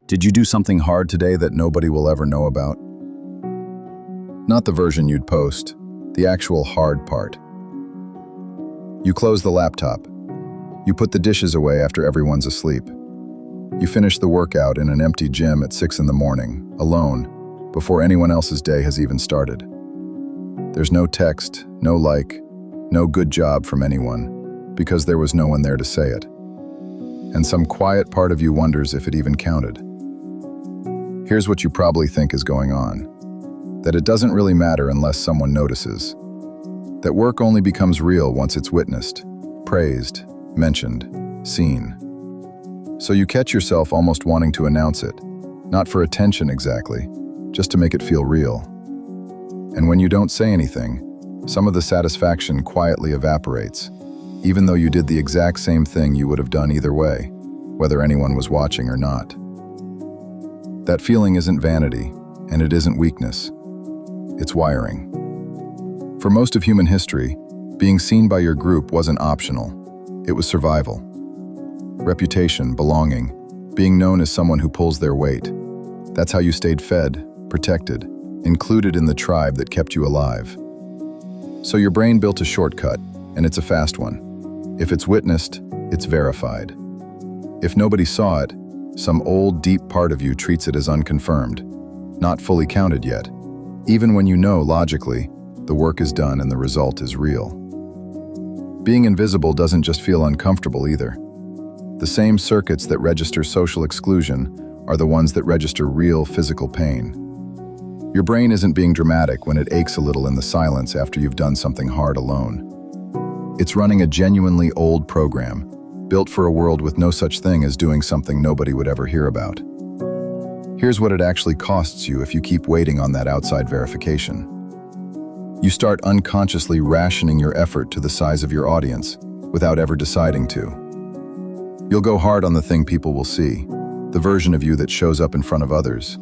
Did you do something hard today that nobody will ever know about? Not the version you'd post, the actual hard part. You close the laptop. You put the dishes away after everyone's asleep. You finish the workout in an empty gym at 6 in the morning, alone, before anyone else's day has even started. There's no text, no like, no good job from anyone, because there was no one there to say it. And some quiet part of you wonders if it even counted. Here's what you probably think is going on. That it doesn't really matter unless someone notices. That work only becomes real once it's witnessed, praised, mentioned, seen. So you catch yourself almost wanting to announce it, not for attention exactly, just to make it feel real. And when you don't say anything, some of the satisfaction quietly evaporates, even though you did the exact same thing you would have done either way, whether anyone was watching or not. That feeling isn't vanity, and it isn't weakness. It's wiring. For most of human history, being seen by your group wasn't optional. It was survival. Reputation, belonging, being known as someone who pulls their weight. That's how you stayed fed, protected, included in the tribe that kept you alive. So your brain built a shortcut, and it's a fast one. If it's witnessed, it's verified. If nobody saw it, some old, deep part of you treats it as unconfirmed, not fully counted yet, even when you know, logically, the work is done and the result is real. Being invisible doesn't just feel uncomfortable either. The same circuits that register social exclusion are the ones that register real physical pain. Your brain isn't being dramatic when it aches a little in the silence after you've done something hard alone. It's running a genuinely old program, built for a world with no such thing as doing something nobody would ever hear about. Here's what it actually costs you if you keep waiting on that outside verification. You start unconsciously rationing your effort to the size of your audience without ever deciding to. You'll go hard on the thing people will see, the version of you that shows up in front of others,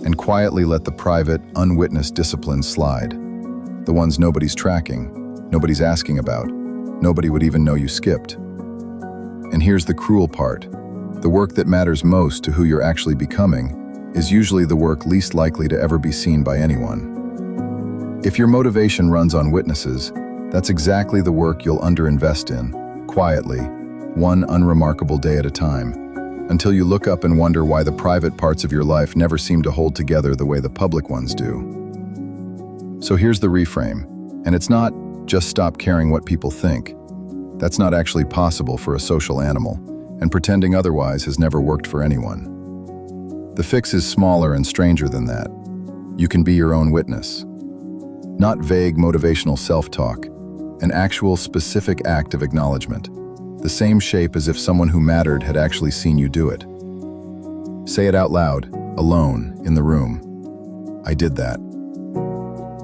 and quietly let the private, unwitnessed disciplines slide. The ones nobody's tracking, nobody's asking about, nobody would even know you skipped. And here's the cruel part. The work that matters most to who you're actually becoming is usually the work least likely to ever be seen by anyone. If your motivation runs on witnesses, that's exactly the work you'll underinvest in, quietly, one unremarkable day at a time, until you look up and wonder why the private parts of your life never seem to hold together the way the public ones do. So here's the reframe, and it's not just stop caring what people think. That's not actually possible for a social animal, and pretending otherwise has never worked for anyone. The fix is smaller and stranger than that. You can be your own witness. Not vague motivational self-talk, an actual specific act of acknowledgement, the same shape as if someone who mattered had actually seen you do it. Say it out loud, alone, in the room. I did that.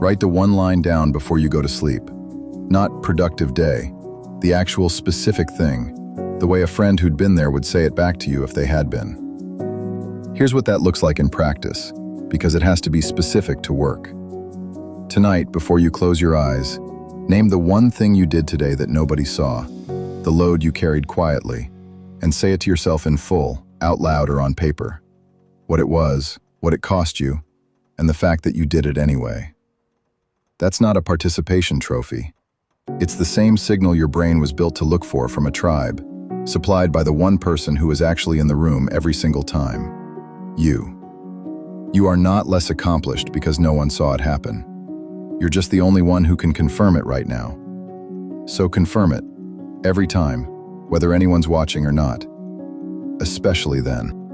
Write the one line down before you go to sleep. Not productive day, the actual specific thing, the way a friend who'd been there would say it back to you if they had been. Here's what that looks like in practice, because it has to be specific to work. Tonight, before you close your eyes, name the one thing you did today that nobody saw, the load you carried quietly, and say it to yourself in full, out loud or on paper. What it was, what it cost you, and the fact that you did it anyway. That's not a participation trophy. It's the same signal your brain was built to look for from a tribe, supplied by the one person who was actually in the room every single time. You. You are not less accomplished because no one saw it happen. You're just the only one who can confirm it right now. So confirm it, every time, whether anyone's watching or not. Especially then.